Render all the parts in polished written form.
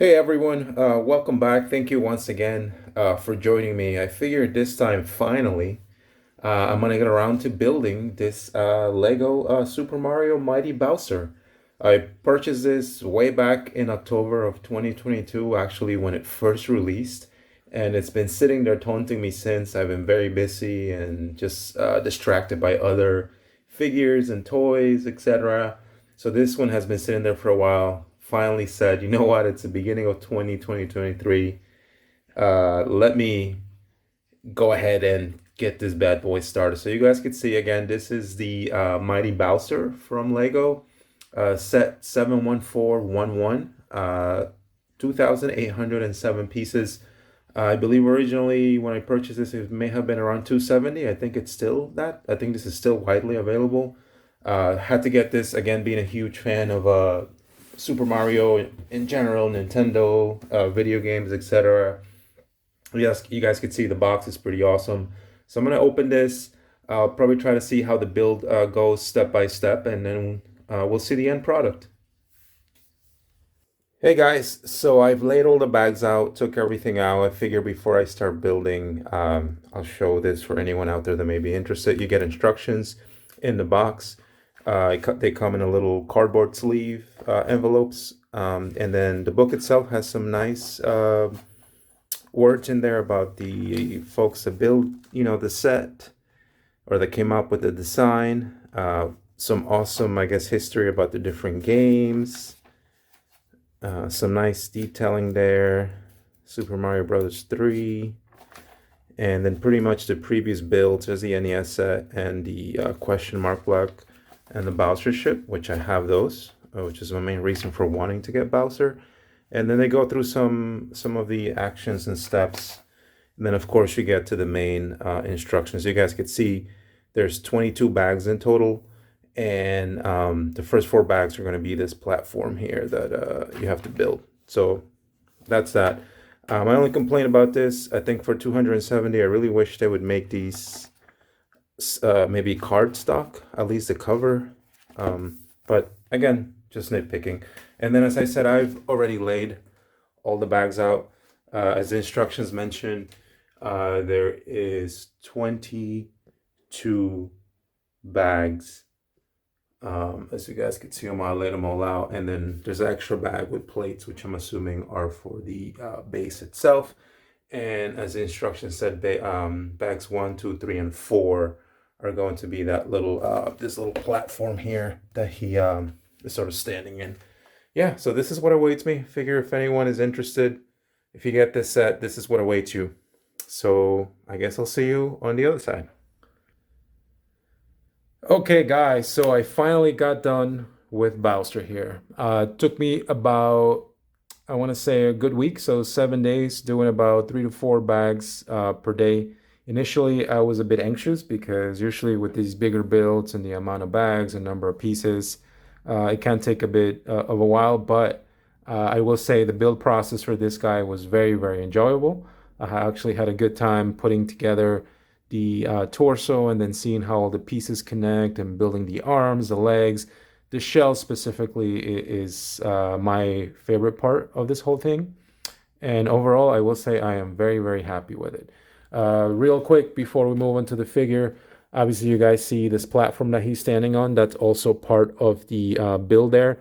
Hey everyone, welcome back. Thank you once again for joining me. I figured this time finally I'm gonna get around to building this Lego Super Mario Mighty Bowser. I purchased this way back in October of 2022, actually when it first released, and it's been sitting there taunting me since. I've been very busy and just distracted by other figures and toys, etc. So this one has been sitting there for a while. Finally said, you know what? It's the beginning of 2023. Let me go ahead and get this bad boy started. So you guys can see again, this is the Mighty Bowser from Lego, set 71411, 2,807 pieces. I believe originally when I purchased this, it may have been around 270. I think it's still that. I think this is still widely available. Had to get this again, being a huge fan of Super Mario in general, Nintendo, video games, etc. Yes, you guys can see the box is pretty awesome. So I'm gonna open this. I'll probably try to see how the build goes step by step, and then we'll see the end product. Hey guys, so I've laid all the bags out, took everything out. I figure before I start building, I'll show this for anyone out there that may be interested. You get instructions in the box. They come in a little cardboard sleeve envelopes, and then the book itself has some nice words in there about the folks that build, the set or that came up with the design. Some awesome, I guess, history about the different games. Some nice detailing there. Super Mario Brothers 3. And then pretty much the previous builds. There's the NES set and the question mark block and the Bowser ship, which I have those, which is my main reason for wanting to get Bowser. And then they go through some of the actions and steps. And then of course you get to the main instructions. You guys can see there's 22 bags in total, and the first 4 bags are going to be this platform here that you have to build. So that's that. My only complaint about this, I think for 270, I really wish they would make these maybe cardstock, at least the cover. But again, just nitpicking. And then, as I said, I've already laid all the bags out. As the instructions mentioned, there is 22 bags. As you guys can see them, I laid them all out. And then there's an extra bag with plates, which I'm assuming are for the base itself. And as the instructions said, bags 1, 2, 3, and 4 are going to be that little this little platform here that he is sort of standing in. Yeah, so this is what awaits me. Figure if anyone is interested, if you get this set, this is what awaits you. So I guess I'll see you on the other side. Okay, guys, so I finally got done with Bowser here. Took me about, I want to say, a good week, so 7 days, doing about 3 to 4 bags per day. Initially, I was a bit anxious because usually with these bigger builds and the amount of bags and number of pieces, it can take a bit of a while, but I will say the build process for this guy was very, very enjoyable. I actually had a good time putting together the torso and then seeing how all the pieces connect and building the arms, the legs. The shell specifically is my favorite part of this whole thing. And overall, I will say I am very, very happy with it. Real quick, before we move on to the figure, obviously you guys see this platform that he's standing on. That's also part of the build there.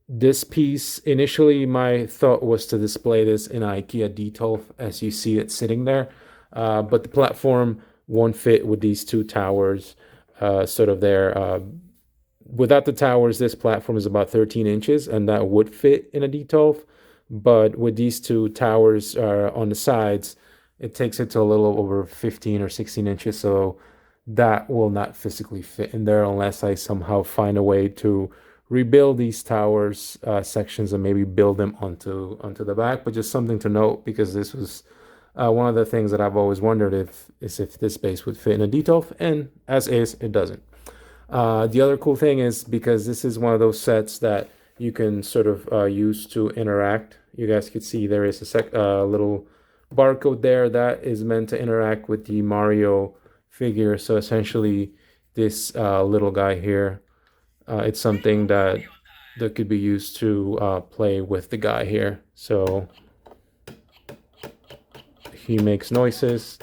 This piece, initially my thought was to display this in IKEA detail as you see it sitting there. But the platform won't fit with these 2 towers sort of there. Without the towers, this platform is about 13 inches, and that would fit in a D12. But with these 2 towers on the sides, it takes it to a little over 15 or 16 inches. So that will not physically fit in there unless I somehow find a way to rebuild these towers sections and maybe build them onto the back. But just something to note, because this was one of the things that I've always wondered if this base would fit in a D12, and as is, it doesn't. The other cool thing is, because this is one of those sets that you can sort of use to interact. You guys can see there is a little barcode there that is meant to interact with the Mario figure. So essentially, this little guy here, it's something that that could be used to play with the guy here. So he makes noises.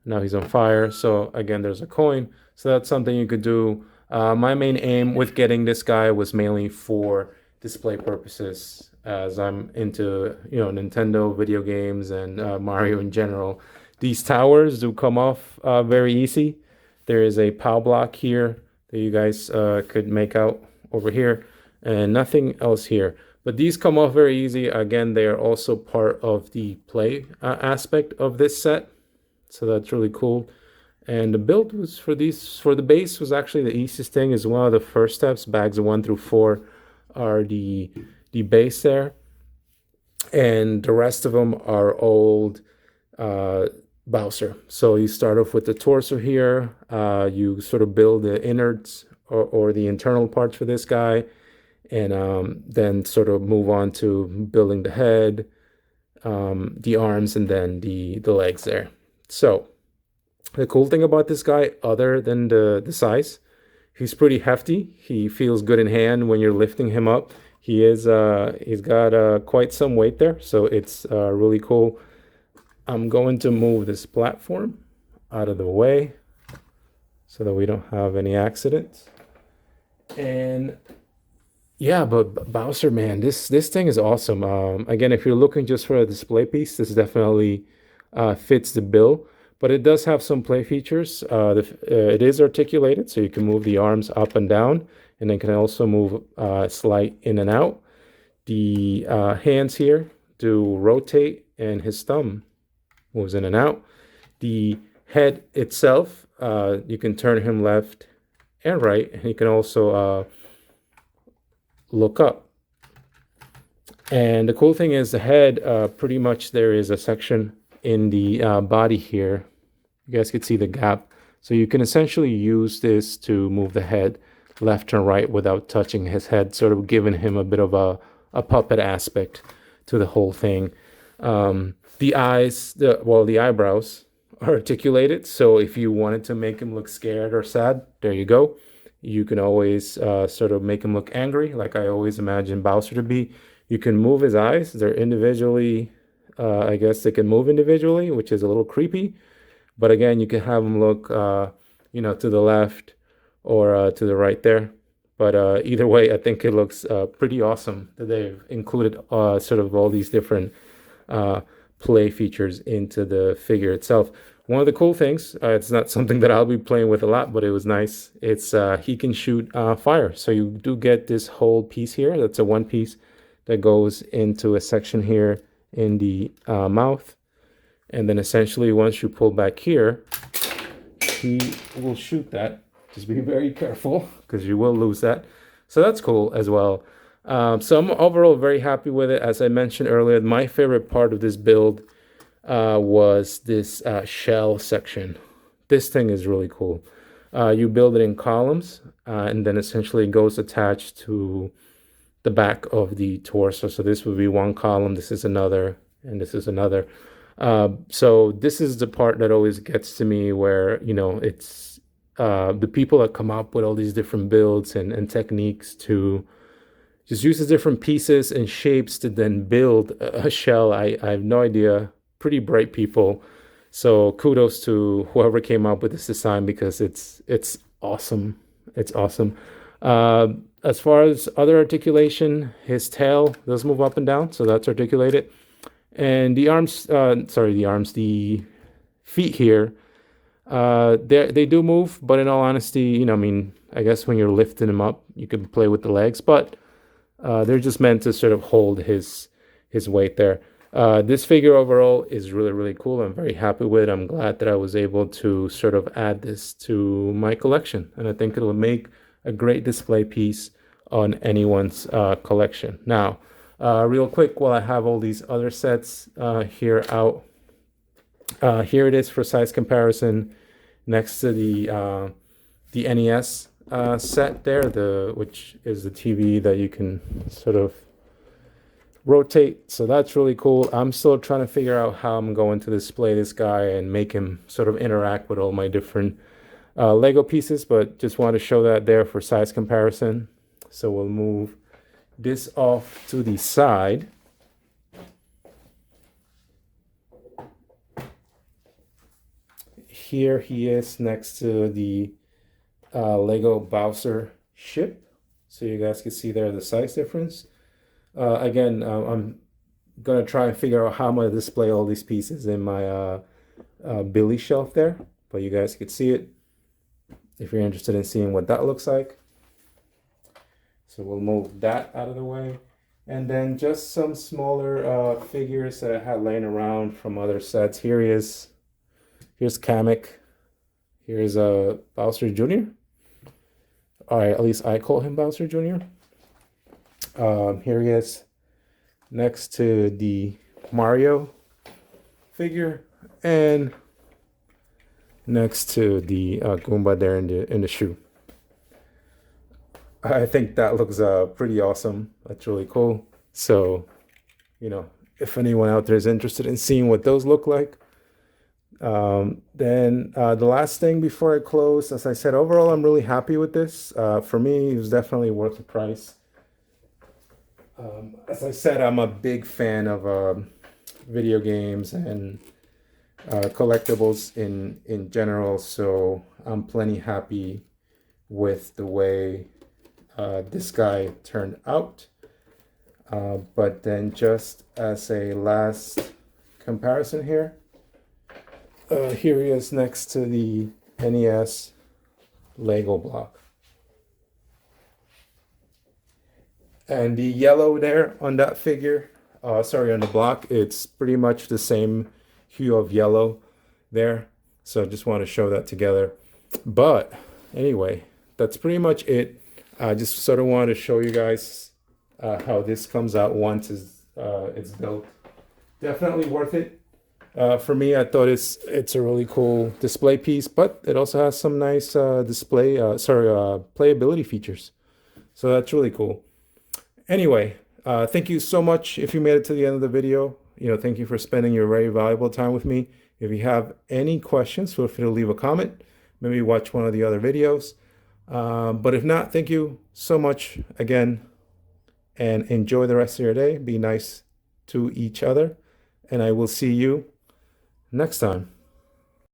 Now he's on fire. So again, there's a coin. So that's something you could do. My main aim with getting this guy was mainly for display purposes, as I'm into, Nintendo video games and Mario in general. These towers do come off very easy. There is a POW block here that you guys could make out over here, and nothing else here. But these come off very easy. Again, they are also part of the play aspect of this set. So that's really cool. And the build was for the base was actually the easiest thing. Is one of the first steps. Bags 1 through 4 are the base there, and the rest of them are old Bowser. So you start off with the torso here. You sort of build the innards or the internal parts for this guy, and then sort of move on to building the head, the arms, and then the legs there. So the cool thing about this guy, other than the size, he's pretty hefty. He feels good in hand when you're lifting him up. He's got quite some weight there, so it's really cool. I'm going to move this platform out of the way so that we don't have any accidents. And yeah, but Bowser, man, this thing is awesome. Again, if you're looking just for a display piece, this definitely fits the bill. But it does have some play features. It is articulated, so you can move the arms up and down, and then can also move slight in and out. The hands here do rotate, and his thumb moves in and out. The head itself, you can turn him left and right, and you can also look up. And the cool thing is the head, pretty much there is a section in the body here. You guys can see the gap. So you can essentially use this to move the head left and right without touching his head, sort of giving him a bit of a puppet aspect to the whole thing. The eyes, the eyebrows are articulated. So if you wanted to make him look scared or sad, there you go. You can always sort of make him look angry, like I always imagine Bowser to be. You can move his eyes. They're individually, I guess they can move individually, which is a little creepy. But again, you can have them look, to the left or to the right there. But either way, I think it looks pretty awesome that they've included sort of all these different play features into the figure itself. One of the cool things, it's not something that I'll be playing with a lot, but it was nice. It's he can shoot fire. So you do get this whole piece here. That's a one piece that goes into a section here in the mouth. And then essentially once you pull back here, he will shoot that. Just be very careful because you will lose that. So that's cool as well. So I'm overall very happy with it. As I mentioned earlier, my favorite part of this build was this shell section. This thing is really cool. You build it in columns, and then essentially it goes attached to the back of the torso. So this would be one column, this is another, and this is another. So this is the part that always gets to me where, it's the people that come up with all these different builds and techniques to just use the different pieces and shapes to then build a shell. I have no idea. Pretty bright people. So kudos to whoever came up with this design because it's awesome. It's awesome. As far as other articulation, his tail does move up and down, so that's articulated. And the arms, the feet here, they do move, but in all honesty, I guess when you're lifting them up, you can play with the legs, but they're just meant to sort of hold his weight there. This figure overall is really, really cool. I'm very happy with it. I'm glad that I was able to sort of add this to my collection, and I think it'll make a great display piece on anyone's collection. Now, real quick, while I have all these other sets here out, here it is for size comparison next to the NES set there, which is the TV that you can sort of rotate. So that's really cool. I'm still trying to figure out how I'm going to display this guy and make him sort of interact with all my different Lego pieces, but just want to show that there for size comparison. So we'll move this off to the side. Here he is next to the Lego Bowser ship. So you guys can see there the size difference. Again, I'm gonna try and figure out how I'm gonna display all these pieces in my Billy shelf there, but you guys could see it if you're interested in seeing what that looks like. So we'll move that out of the way. And then just some smaller figures that I had laying around from other sets. Here he is. Here's Kamek. Here's Bowser Jr. All right, at least I call him Bowser Jr. Here he is next to the Mario figure, and next to the Goomba there in the shoe. I think that looks pretty awesome. That's really cool. So, you know, if anyone out there is interested in seeing what those look like. Then the last thing before I close, as I said, overall, I'm really happy with this. For me, it was definitely worth the price. As I said, I'm a big fan of video games and collectibles in general, so I'm plenty happy with the way this guy turned out. But then just as a last comparison here, here he is next to the NES Lego block. And the yellow there on that figure, sorry, on the block, it's pretty much the same hue of yellow there. So I just want to show that together. But anyway, that's pretty much it. I just sort of wanted to show you guys how this comes out once it's built. Definitely worth it. For me, I thought it's a really cool display piece, but it also has some nice playability features. So that's really cool. Anyway, thank you so much if you made it to the end of the video. You know, thank you for spending your very valuable time with me. If you have any questions, feel free to leave a comment. Maybe watch one of the other videos. But if not, thank you so much again, and enjoy the rest of your day. Be nice to each other, and I will see you next time.